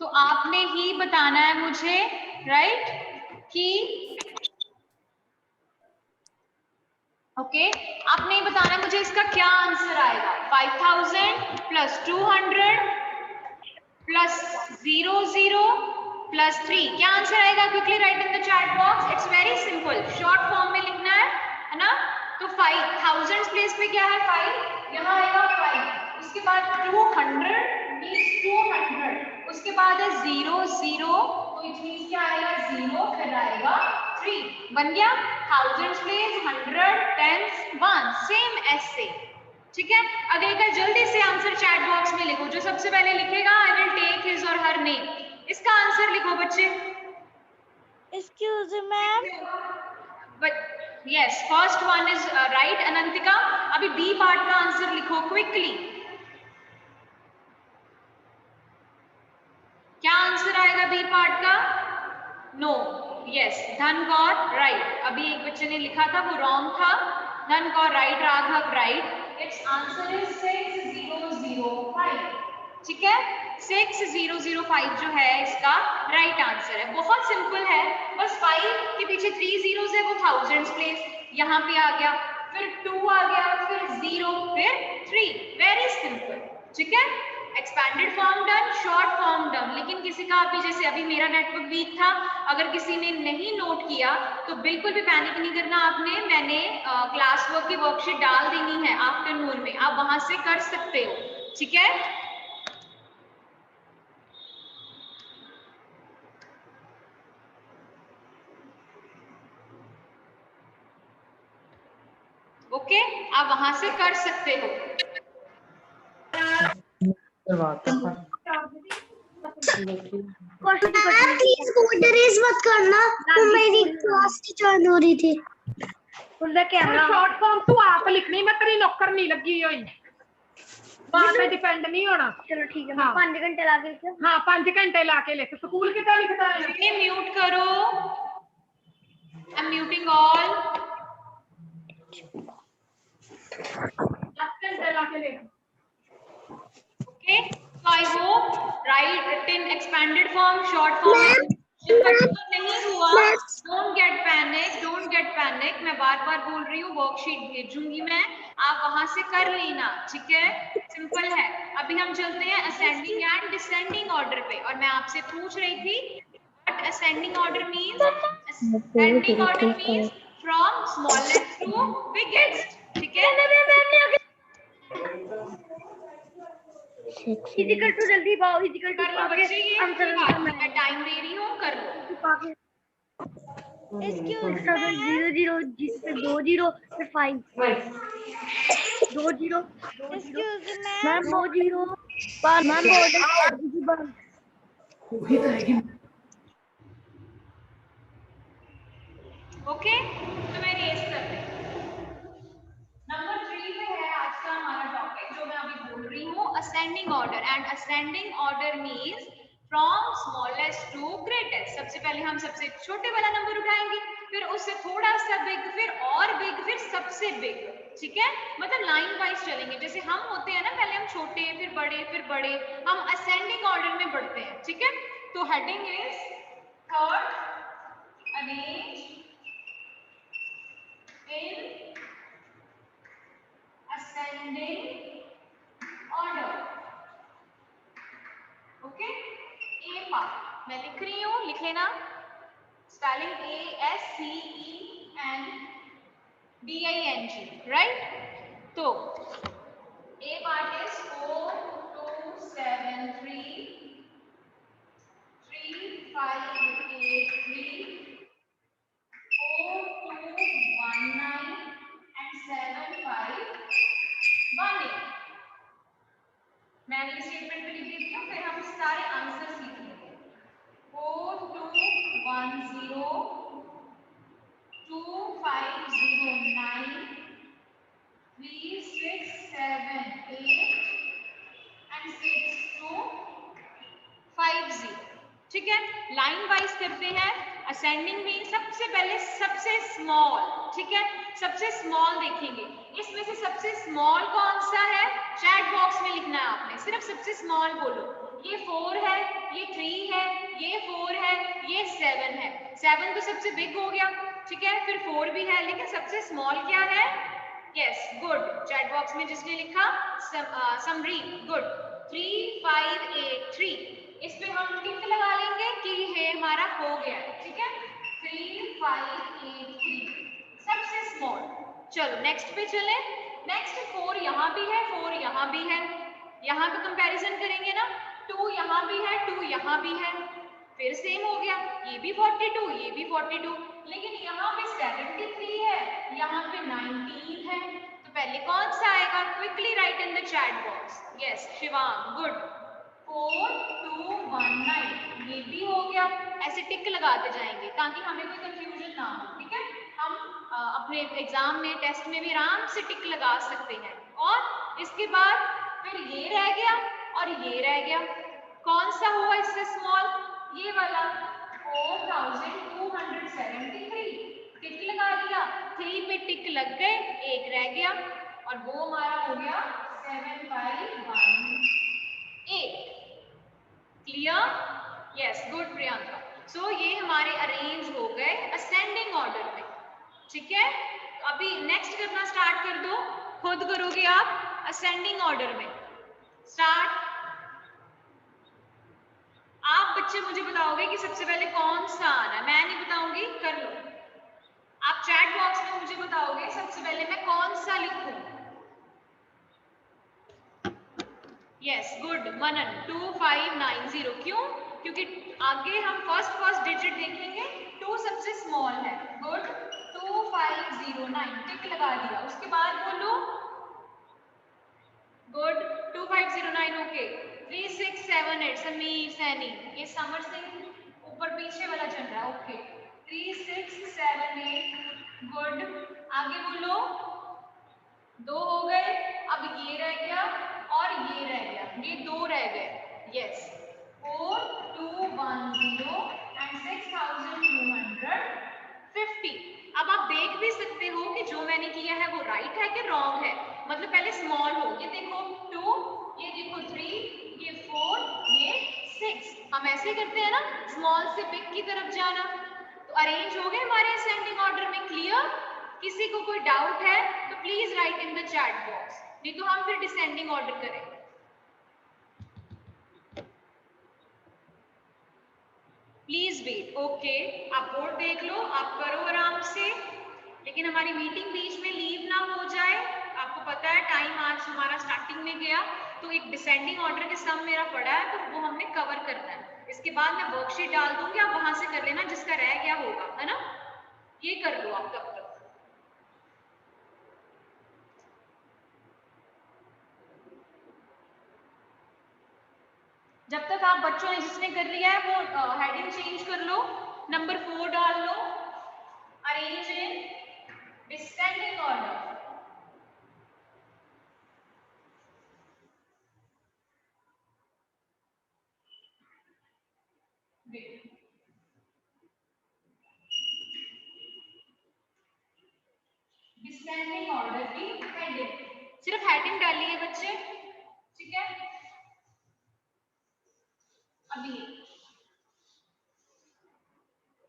तो आपने ही बताना है मुझे, राइट, कि ओके, आपने ही बताना है मुझे इसका क्या आंसर आएगा। 5000 प्लस 200 प्लस 00 प्लस 3, क्या आंसर आएगा? Quickly right in the chat box. It's very simple, short form में लिखना है ना। तो 5000 प्लेस पे क्या है 5, यहाँ आएगा 5, उसके बाद 200 मींस 200, उसके बाद है 00, तो इट मींस क्या आएगा 0, फिर आएगा 3, बन गया 1000 प्लेस 100 10 1, सेम ऐसे, ठीक है। अगले का जल्दी से आंसर चैट बॉक्स में लिखो, जो सबसे पहले लिखेगा आई विल टेक हिज और हर नेम। इसका आंसर लिखो बच्चे। Excuse ma'am, but yes, first one is right Anantika. अभी बी पार्ट का आंसर लिखो क्विकली। क्या आंसर आएगा बी पार्ट का? No, yes, Dhan Kaur right. अभी एक बच्चे ने लिखा था वो रॉन्ग था, धन Kaur right, Raghav right. It's answer is 6005, ठीक है। 6005 जो है इसका राइट आंसर है। बहुत सिंपल है, बस 5 के पीछे 3 zeros है, वो थाउजेंड्स प्लेस यहाँ पे आ गया, फिर 2 आ गया, फिर 0, फिर 3, वेरी सिंपल, ठीक है। Expanded form done, short form done. लेकिन किसी का अभी, जैसे अभी मेरा नेटवर्क वीक था, अगर किसी ने नहीं नोट किया तो बिल्कुल भी पैनिक नहीं करना आपने। मैंने क्लास वर्क की वर्कशीट डाल देनी है आफ्टरनून में, आप वहां से कर सकते हो, ठीक है। ओके, आप वहां से कर सकते हो। प्लीज कोड रेज मत करना, वो मेरी क्लास की ज्वाइन हो रही थी। उनका कैमरा शॉर्ट फॉर्म तू आप लिखनी, मैं तेरी नौकर नहीं लगी हुई, मां पे डिपेंड नहीं होना। चलो ठीक है, 5 घंटे लाके लिख। हाँ 5 घंटे लाके लिख। स्कूल कितना लिखता है? म्यूट करो, आई एम म्यूटिंग ऑल। 10 घंटे लाके लिख। Okay, so I hope write written expanded form, short form. नहीं हुआ, don't get panic, मैं बार-बार बोल रही हूँ, वर्कशीट भेजूंगी मैं, आप वहां से कर लेना, ठीक है। सिंपल है। अभी हम चलते हैं असेंडिंग एंड डिसेंडिंग ऑर्डर पे, और मैं आपसे पूछ रही थी what ascending order means? Ascending order means from smallest to biggest, ठीक है। फिजिकल टू जल्दी पाओ, फिजिकल टू कर लो बच्चे, ये आंसर मैं टाइम दे रही हूँ, कर लो। एक्सक्यूज 00 जिससे 2 0 फिर 5 2 0 excuse ma'am 2 0 ma'am border okay, तो मैं रेस कर रही हूँ। नंबर 3 पे है आज का हमारा टॉपिक, जो मैं अभी बोल रही हूँ, ascending order. And ascending order means from smallest to greatest. सबसे पहले हम सबसे छोटे वाला नंबर उठाएंगे, फिर उससे थोड़ा सा बिग, फिर और बिग, फिर सबसे बिग, ठीक है। मतलब लाइन वाइज चलेंगे, जैसे हम होते हैं ना, पहले हम छोटे, फिर बड़े, हम असेंडिंग ऑर्डर में बढ़ते हैं, ठीक है। तो heading is third, arrange in ascending order, okay. A part मैं लिख रही हूँ, लिख लेना, स्पेलिंग ASCENDING, राइट। तो ए पार्ट इज 4 2 7 3 3 5 8 3 4 2 1 9 and 7 5 1 8। मैं अगली स्टेटमेंट पे लिख देती हूँ, फिर हम सारे आंसर्स लिखेंगे। 4 2 1 0 2 5 0 9 3 6 7 8 and 6 2 5 0, ठीक है। लाइन वाइज करते हैं, असेंडिंग मीन सबसे पहले सबसे स्मॉल, ठीक है, सबसे स्मॉल देखेंगे। इसमें से सबसे स्मॉल कौन सा है, चैट बॉक्स में लिखना है आपने, सिर्फ सबसे स्मॉल बोलो। ये 4 है, ये 3 है, ये 4 है, ये 7 है। 7 तो सबसे बिग हो गया, ठीक है, फिर 4 भी है, लेकिन सबसे स्मॉल क्या है? Yes, good. चैट बॉक्स में जिसने लिखा समरी, गुड। 3 5 8 3, इस पे हम टिक लगा लेंगे कि ये हमारा हो गया, ठीक है। 3 5 8 3 सबसे स्मॉल। चलो नेक्स्ट पे चले। नेक्स्ट 4 यहाँ भी है, 4 यहाँ भी है, यहाँ पे कंपैरिजन करेंगे ना, 2 यहाँ भी है, 2 यहाँ भी है, फिर सेम हो गया, ये भी 42, ये भी 42, लेकिन यहाँ पे 73 है, यहाँ पे 19 है, तो पहले कौन सा आएगा? Quickly right in the chat box. Yes Shivang, good. 4 2 1 9, ये भी हो गया। ऐसे टिक लगाते जाएंगे ताकि हमें कोई कंफ्यूजन ना हो, ठीक है। हम अपने एग्जाम में, टेस्ट में भी आराम से टिक लगा सकते हैं। और इसके बाद फिर ये रह गया और ये रह गया, कौन सा हुआ इससे स्मॉल? ये वाला 4273, टिक लगा दिया, 3 पे टिक लग गए, एक रह गया और वो हमारा हो गया 7518। Clear? Yes, good Priyanka. So ये हमारे अरेंज हो गए असेंडिंग ऑर्डर में, ठीक है। अभी नेक्स्ट करना स्टार्ट कर दो, खुद करोगे आप असेंडिंग ऑर्डर में। स्टार्ट। आप बच्चे मुझे बताओगे कि सबसे पहले कौन सा आना है, मैं नहीं बताऊंगी, कर लो। आप चैट बॉक्स में मुझे बताओगे सबसे पहले मैं कौन सा लिखूं। यस, गुड मनन। 2590, क्यों? क्योंकि आगे हम फर्स्ट डिजिट देखेंगे, 2 सबसे स्मॉल है, गुड। 2509, टिक लगा दिया, उसके बाद बोलो, गुड। 2509, ओके। 3678, समीर सैनी, ये समर सिंह ऊपर पीछे वाला चल रहा है, ओके। 3678, गुड। आगे बोलो, 2 हो गए, अब ये रह गया और ये रह गया, ये 2 रह गए। Yes, 4210 and 6250। अब आप देख भी सकते हो कि जो मैंने किया है वो राइट है कि रॉन्ग है। मतलब पहले स्मॉल हो, ये देखो 2, ये देखो 3, ये 4, ये 6। हम ऐसे करते हैं ना, स्मॉल से बिग की तरफ जाना। तो अरेंज हो गए हमारे असेंडिंग ऑर्डर में। क्लियर? किसी को कोई डाउट है तो please write in the chat box, नहीं तो हम फिर डिसेंडिंग ऑर्डर करें। Please wait. ओके, आप बोर्ड देख लो, आप करो आराम से, लेकिन हमारी मीटिंग बीच में लीव ना हो जाए। आपको पता है टाइम आज हमारा स्टार्टिंग में गया, तो एक डिसेंडिंग ऑर्डर के सम मेरा पड़ा है, तो वो हमने कवर करना है। इसके बाद मैं वर्कशीट डाल दूंगी, आप वहां से कर लेना, जिसका रह गया होगा, है ना। ये कर लो आप तब तक। जब तक आप बच्चों ने जिसने कर लिया है वो हेडिंग चेंज कर लो, नंबर 4 डाल लो, arrange in descending order. Descending order की हेडिंग, सिर्फ हेडिंग डालिए बच्चे, ठीक है। अभी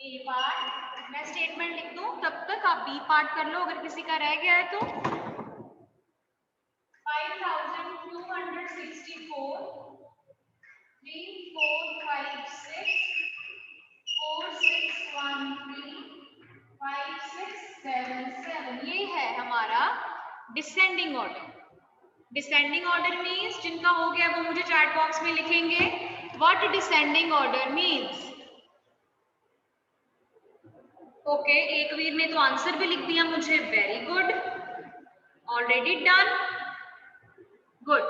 ए पार्ट मैं स्टेटमेंट लिख दूं, तब तक आप बी पार्ट कर लो, अगर किसी का रह गया है तो। 5264, 3456, 4613, 5677, ये है हमारा descending order. Descending order means जिनका हो गया वो मुझे चैट बॉक्स में लिखेंगे what descending order means. Okay, एक वीर ने तो आंसर भी लिख दिया मुझे, very good, already done, good.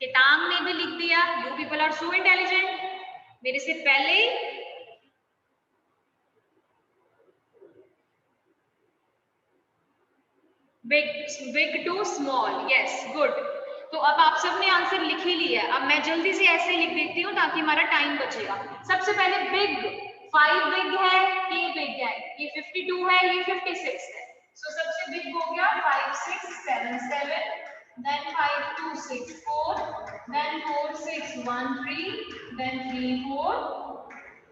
Ketang ने भी लिख दिया, you people are so intelligent, मेरे से पहले ही। Big to small, yes, good. तो अब आप सबने आंसर लिख ही लिया, अब मैं जल्दी से ऐसे लिख देती हूँ ताकि हमारा टाइम बचेगा। सबसे पहले बिग 5 बिग है, ये बिग है, ये 52 है, ये 56 है। सो सबसे बिग हो गया 5 6 7 7, then 5 2 6 4, then 4 6 1 3, then 3 4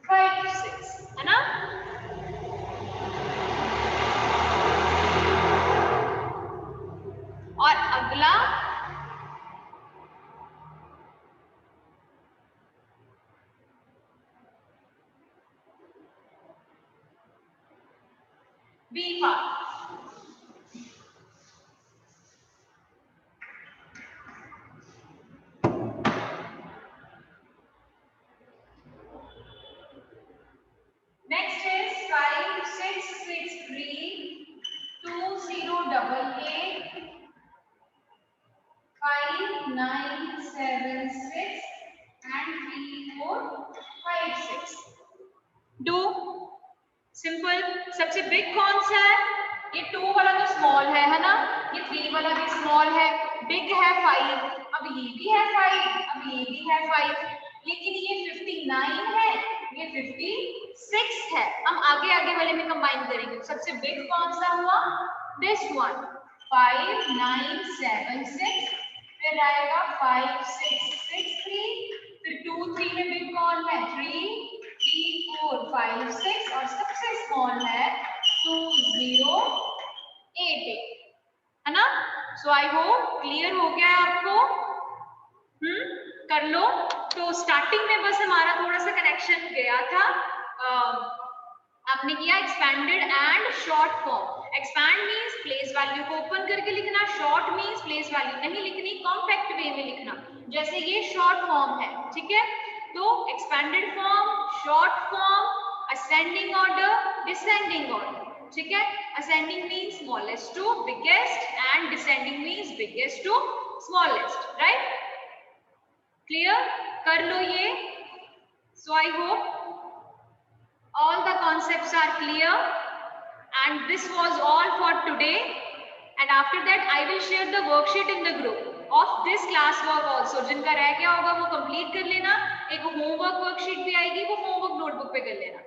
5 6, है ना? और अगला B part. Next is 5 6 6 3 2 0 8 8 5 9 7 6 and 3 4 5 6। Do simple. सबसे बिग कौन सा है? ये 2 वाला तो स्मॉल है ना? ये 3 वाला भी स्मॉल है। बिग है 5, अब ये भी है 5, अब ये भी है 5, लेकिन ये 59 है, ये 56 है। हम आगे आगे वाले में कंबाइन करेंगे। सबसे बिग कौन सा हुआ? दिस वन 5 9 7 6, फिर आएगा 5 6 6 3, फिर 2 3 में बिग कौन है? 3 3 4 5 6, और सबसे स्मॉल है 2 0 8 8, है ना? सो आई होप क्लियर हो गया है आपको। कर लो। तो स्टार्टिंग में बस हमारा थोड़ा सा कनेक्शन गया था। आपने किया expanded and short form. Expand means place value को ओपन करके लिखना, शॉर्ट मींस प्लेस वैल्यू नहीं लिखनी, कॉम्पैक्ट वे में लिखना। जैसे ये शॉर्ट फॉर्म है, ठीक है? तो expanded form, short form, ascending order, descending order, ठीक है? Ascending means smallest to biggest and descending means biggest to smallest, right? Clear? कर लो ये। So I hope all the concepts are clear, and this was all for today, and after that I will share the worksheet in the group of this class work also। जिनका रह गया होगा वो complete कर लेना। एक homework worksheet भी आएगी, वो होमवर्क नोटबुक पे कर लेना,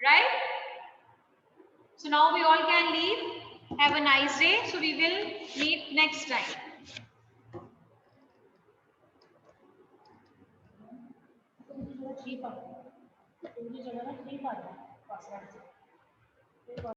right? So now we all can leave. Have a nice day. So we will meet next time.